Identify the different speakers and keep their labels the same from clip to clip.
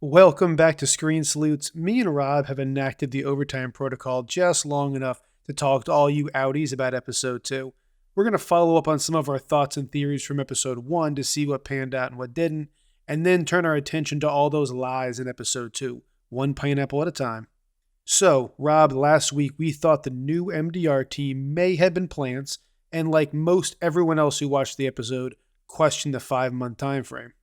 Speaker 1: Welcome back to Screen Sleuths. Me and Rob have enacted the overtime protocol just long enough to talk to all you Outies about episode 2. We're going to follow up on some of our thoughts and theories from episode 1 to see what panned out and what didn't, and then turn our attention to all those lies in episode 2, one pineapple at a time. So, Rob, last week we thought the new MDR team may have been plants, and like most everyone else who watched the episode, questioned the 5-month time frame.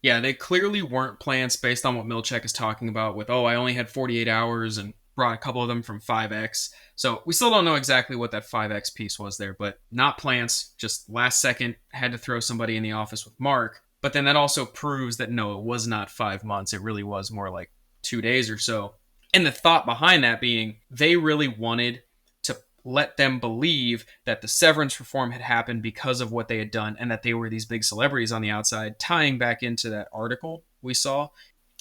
Speaker 2: Yeah, they clearly weren't plants based on what Milchek is talking about with, I only had 48 hours and brought a couple of them from 5X. So we still don't know exactly what that 5X piece was there, but not plants, just last second had to throw somebody in the office with Mark. But then that also proves that no, it was not 5 months. It really was more like 2 days or so. And the thought behind that being they really wanted to let them believe that the severance reform had happened because of what they had done and that they were these big celebrities on the outside, tying back into that article we saw.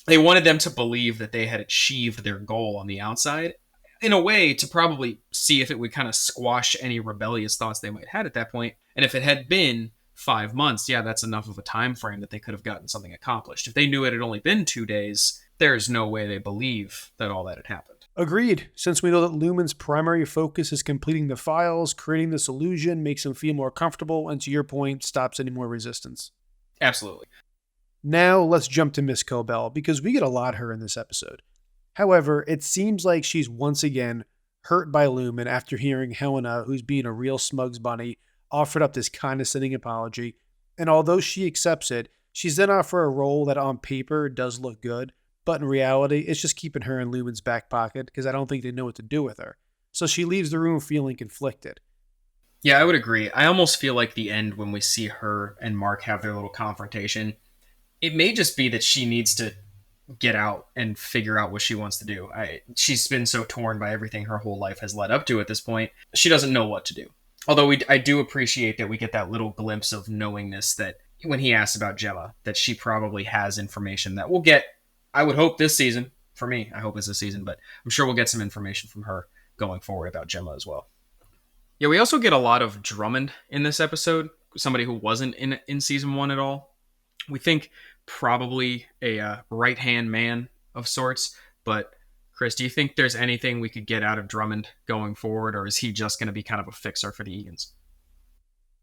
Speaker 2: They wanted them to believe that they had achieved their goal on the outside in a way to probably see if it would kind of squash any rebellious thoughts they might have had at that point. And if it had been 5 months, yeah, that's enough of a time frame that they could have gotten something accomplished. If they knew it had only been 2 days, there's no way they believe that all that had happened.
Speaker 1: Agreed. Since we know that Lumen's primary focus is completing the files, creating this illusion makes him feel more comfortable, and to your point, stops any more resistance.
Speaker 2: Absolutely.
Speaker 1: Now let's jump to Miss Cobell, because we get a lot of her in this episode. However, it seems like she's once again hurt by Lumen after hearing Helena, who's being a real smugs bunny, offered up this condescending apology, and although she accepts it, she's then offered a role that on paper does look good, but in reality, it's just keeping her in Lumen's back pocket because I don't think they know what to do with her. So she leaves the room feeling conflicted.
Speaker 2: Yeah, I would agree. I almost feel like the end when we see her and Mark have their little confrontation, it may just be that she needs to get out and figure out what she wants to do. She's been so torn by everything her whole life has led up to at this point. She doesn't know what to do. Although I do appreciate that we get that little glimpse of knowingness that when he asks about Gemma, that she probably has information that we'll get, I would hope this season. For me, I hope it's this season, but I'm sure we'll get some information from her going forward about Gemma as well. Yeah, we also get a lot of Drummond in this episode, somebody who wasn't in season 1 at all. We think probably a right-hand man of sorts, but Chris, do you think there's anything we could get out of Drummond going forward, or is he just going to be kind of a fixer for the Egans?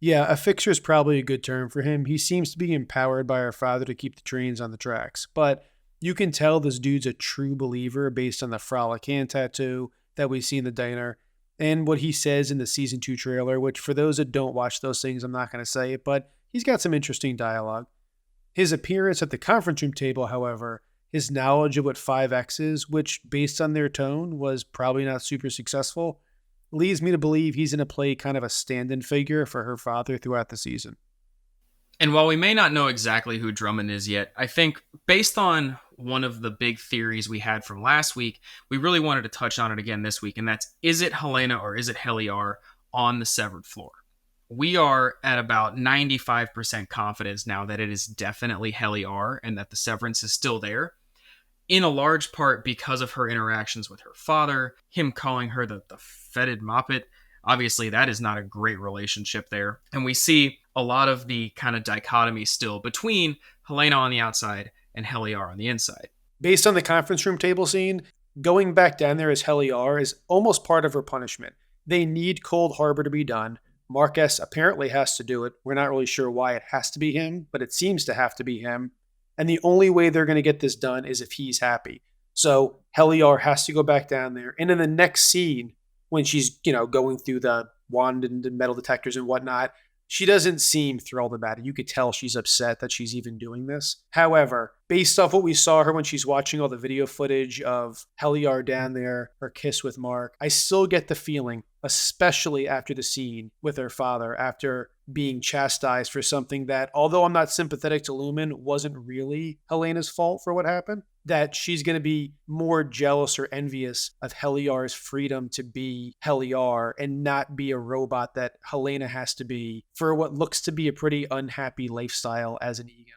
Speaker 1: Yeah, a fixer is probably a good term for him. He seems to be empowered by our father to keep the trains on the tracks, but you can tell this dude's a true believer based on the Frolic hand tattoo that we see in the diner and what he says in the season 2 trailer, which for those that don't watch those things, I'm not going to say it, but he's got some interesting dialogue. His appearance at the conference room table, however, his knowledge of what 5X is, which based on their tone was probably not super successful, leads me to believe he's going to play kind of a stand-in figure for her father throughout the season.
Speaker 2: And while we may not know exactly who Drummond is yet, I think based on one of the big theories we had from last week, we really wanted to touch on it again this week, and that's, is it Helena or is it Helly R on the severed floor? We are at about 95% confidence now that it is definitely Helly R and that the severance is still there, in a large part because of her interactions with her father, him calling her the fetid moppet. Obviously, that is not a great relationship there. And we see a lot of the kind of dichotomy still between Helena on the outside and Helly R on the inside.
Speaker 1: Based on the conference room table scene, going back down there as Helly R is almost part of her punishment. They need Cold Harbor to be done. Marcus apparently has to do it. We're not really sure why it has to be him, but it seems to have to be him. And the only way they're going to get this done is if he's happy. So Helly R has to go back down there. And in the next scene, when she's, going through the wand and the metal detectors and whatnot, she doesn't seem thrilled about it. You could tell she's upset that she's even doing this. However, based off what we saw her when she's watching all the video footage of Helly R down there, her kiss with Mark, I still get the feeling, especially after the scene with her father, after being chastised for something that, although I'm not sympathetic to Lumen, wasn't really Helena's fault for what happened, that she's going to be more jealous or envious of Helly R's freedom to be Helly R and not be a robot that Helena has to be for what looks to be a pretty unhappy lifestyle as an Egan.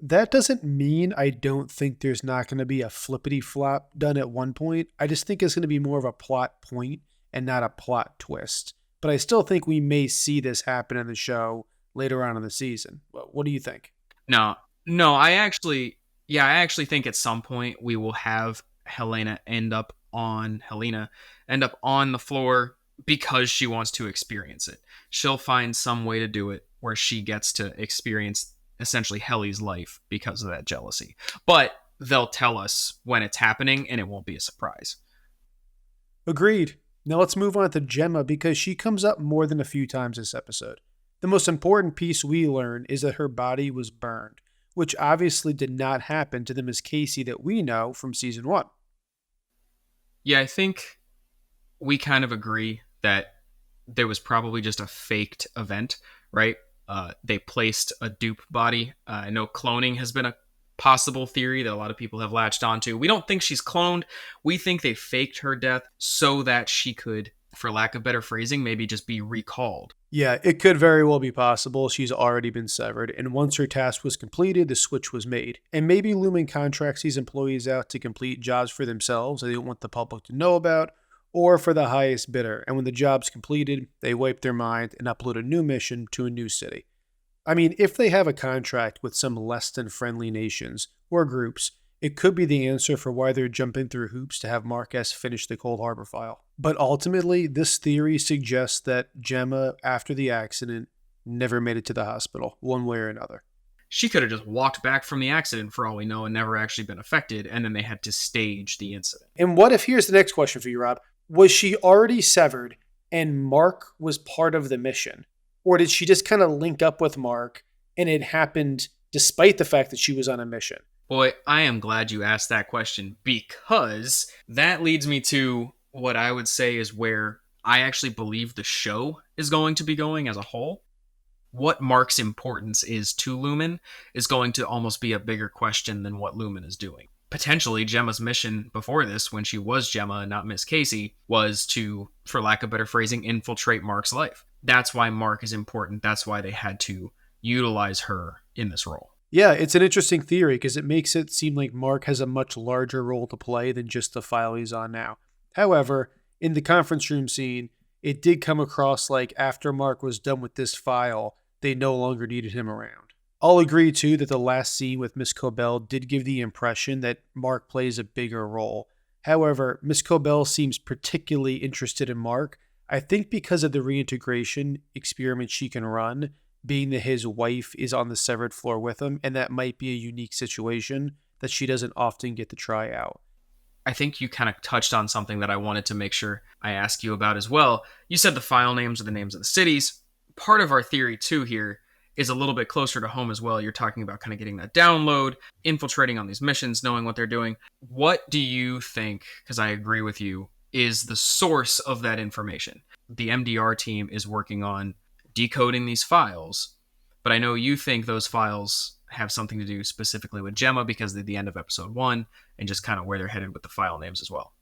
Speaker 1: That doesn't mean I don't think there's not going to be a flippity flop done at one point. I just think it's going to be more of a plot point and not a plot twist. But I still think we may see this happen in the show later on in the season. What do you think?
Speaker 2: No, I actually Yeah, I actually think at some point we will have Helena end up on the floor because she wants to experience it. She'll find some way to do it where she gets to experience essentially Helly's life because of that jealousy. But they'll tell us when it's happening and it won't be a surprise.
Speaker 1: Agreed. Now let's move on to Gemma because she comes up more than a few times this episode. The most important piece we learn is that her body was burned, which obviously did not happen to the Miss Casey that we know from season 1.
Speaker 2: Yeah, I think we kind of agree that there was probably just a faked event, right? They placed a dupe body. I know cloning has been a possible theory that a lot of people have latched onto. We don't think she's cloned. We think they faked her death so that she could, for lack of better phrasing, maybe just be recalled.
Speaker 1: Yeah, it could very well be possible she's already been severed, and once her task was completed, the switch was made. And maybe Lumen contracts these employees out to complete jobs for themselves that they don't want the public to know about, or for the highest bidder, and when the job's completed, they wipe their mind and upload a new mission to a new city. I mean, if they have a contract with some less than friendly nations or groups, it could be the answer for why they're jumping through hoops to have Marquez finish the Cold Harbor file. But ultimately, this theory suggests that Gemma, after the accident, never made it to the hospital, one way or another.
Speaker 2: She could have just walked back from the accident for all we know and never actually been affected, and then they had to stage the incident.
Speaker 1: And what if, here's the next question for you, Rob, was she already severed and Mark was part of the mission? Or did she just kind of link up with Mark and it happened despite the fact that she was on a mission?
Speaker 2: Boy, I am glad you asked that question because that leads me to what I would say is where I actually believe the show is going to be going as a whole. What Mark's importance is to Lumen is going to almost be a bigger question than what Lumen is doing. Potentially, Gemma's mission before this, when she was Gemma and not Miss Casey, was to, for lack of better phrasing, infiltrate Mark's life. That's why Mark is important. That's why they had to utilize her in this role.
Speaker 1: Yeah, it's an interesting theory because it makes it seem like Mark has a much larger role to play than just the file he's on now. However, in the conference room scene, it did come across like after Mark was done with this file, they no longer needed him around. I'll agree too that the last scene with Miss Cobell did give the impression that Mark plays a bigger role. However, Miss Cobell seems particularly interested in Mark, I think because of the reintegration experiment she can run, being that his wife is on the severed floor with him, and that might be a unique situation that she doesn't often get to try out.
Speaker 2: I think you kind of touched on something that I wanted to make sure I ask you about as well. You said the file names are the names of the cities. Part of our theory, too, here is a little bit closer to home as well. You're talking about kind of getting that download, infiltrating on these missions, knowing what they're doing. What do you think, because I agree with you, is the source of that information? The MDR team is working on decoding these files, but I know you think those files have something to do specifically with Gemma because they're the end of episode 1 and just kind of where they're headed with the file names as well.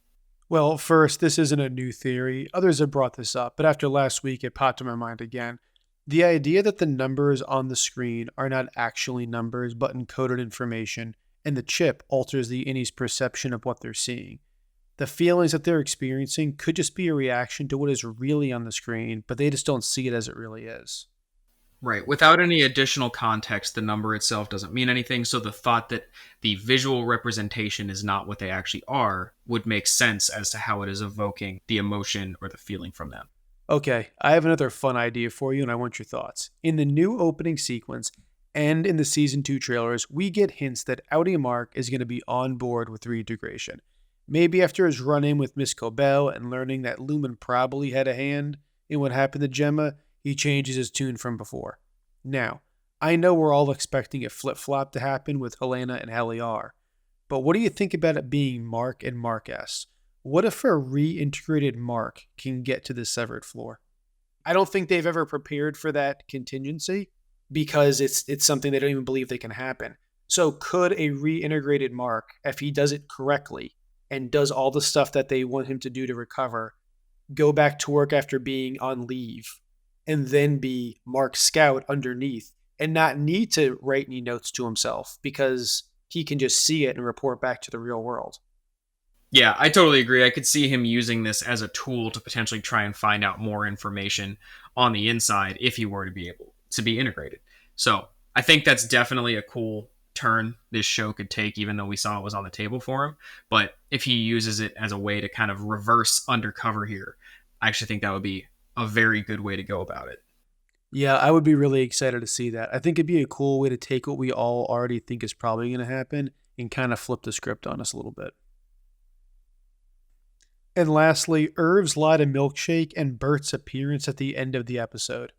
Speaker 1: Well, first, this isn't a new theory. Others have brought this up, but after last week, it popped in my mind again. The idea that the numbers on the screen are not actually numbers but encoded information, and the chip alters the Innie's perception of what they're seeing. The feelings that they're experiencing could just be a reaction to what is really on the screen, but they just don't see it as it really is.
Speaker 2: Right. Without any additional context, the number itself doesn't mean anything. So the thought that the visual representation is not what they actually are would make sense as to how it is evoking the emotion or the feeling from them.
Speaker 1: Okay, I have another fun idea for you, and I want your thoughts. In the new opening sequence and in the season 2 trailers, we get hints that Outie Mark is going to be on board with reintegration. Maybe after his run-in with Miss Cobell and learning that Lumen probably had a hand in what happened to Gemma, he changes his tune from before. Now, I know we're all expecting a flip-flop to happen with Helena and Helly R, but what do you think about it being Mark and Mark S? What if a reintegrated Mark can get to the severed floor? I don't think they've ever prepared for that contingency because it's something they don't even believe they can happen. So could a reintegrated Mark, if he does it correctly and does all the stuff that they want him to do to recover, go back to work after being on leave and then be Mark Scout underneath and not need to write any notes to himself because he can just see it and report back to the real world?
Speaker 2: Yeah, I totally agree. I could see him using this as a tool to potentially try and find out more information on the inside if he were to be able to be integrated. So I think that's definitely a cool turn this show could take, even though we saw it was on the table for him. But if he uses it as a way to kind of reverse undercover here, I actually think that would be a very good way to go about it.
Speaker 1: Yeah, I would be really excited to see that. I think it'd be a cool way to take what we all already think is probably going to happen and kind of flip the script on us a little bit. And lastly, Irv's lie to Milkshake and Bert's appearance at the end of the episode.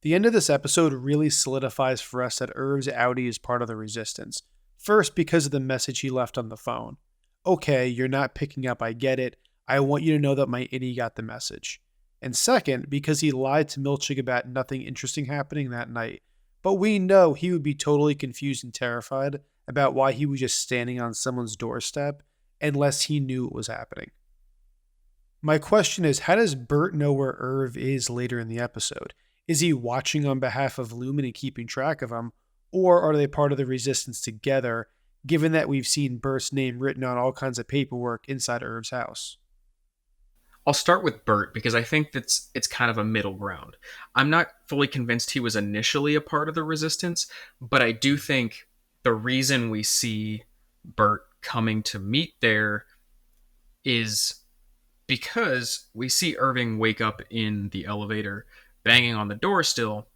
Speaker 1: The end of this episode really solidifies for us that Irv's outie is part of the resistance. First, because of the message he left on the phone. Okay, you're not picking up, I get it. I want you to know that my Innie got the message. And second, because he lied to Milkshake about nothing interesting happening that night. But we know he would be totally confused and terrified about why he was just standing on someone's doorstep unless he knew it was happening. My question is, how does Burt know where Irv is later in the episode? Is he watching on behalf of Lumen and keeping track of him? Or are they part of the resistance together, given that we've seen Burt's name written on all kinds of paperwork inside Irv's house?
Speaker 2: I'll start with Burt because I think that's it's kind of a middle ground. I'm not fully convinced he was initially a part of the resistance, but I do think the reason we see Burt coming to meet there is because we see Irving wake up in the elevator banging on the door still,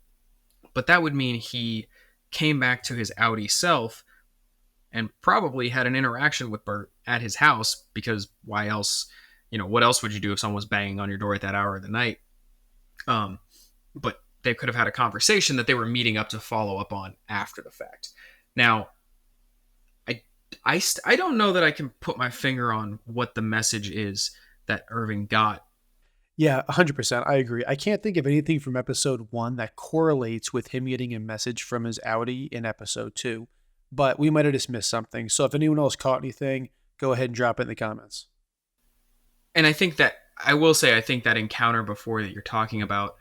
Speaker 2: but that would mean he came back to his outie self and probably had an interaction with Burt at his house, because why else? What else would you do if someone was banging on your door at that hour of the night? But they could have had a conversation that they were meeting up to follow up on after the fact. Now, I don't know that I can put my finger on what the message is that Irving got.
Speaker 1: Yeah, 100%. I agree. I can't think of anything from episode 1 that correlates with him getting a message from his outie in episode 2, but we might have just missed something. So if anyone else caught anything, go ahead and drop it in the comments.
Speaker 2: And I think that, I will say, I think that encounter before that you're talking about,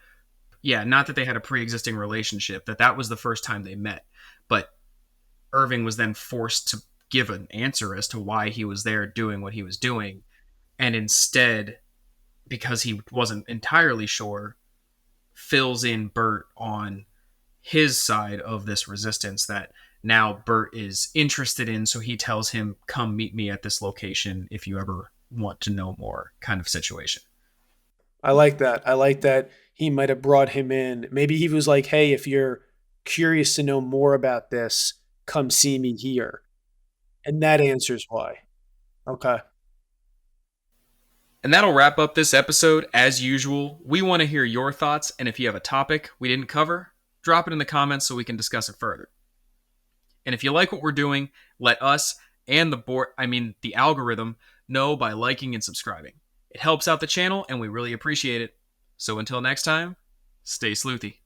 Speaker 2: yeah, not that they had a pre-existing relationship, that was the first time they met, but Irving was then forced to give an answer as to why he was there doing what he was doing. And instead, because he wasn't entirely sure, fills in Burt on his side of this resistance that now Burt is interested in. So he tells him, come meet me at this location if you ever want to know more, kind of situation.
Speaker 1: I like that. I like that he might have brought him in. Maybe he was like, hey, if you're curious to know more about this, come see me here. And that answers why. Okay.
Speaker 2: And that'll wrap up this episode. As usual, we want to hear your thoughts, and if you have a topic we didn't cover, drop it in the comments so we can discuss it further. And if you like what we're doing, let us and the algorithm know by liking and subscribing. It helps out the channel and we really appreciate it. So until next time, stay sleuthy.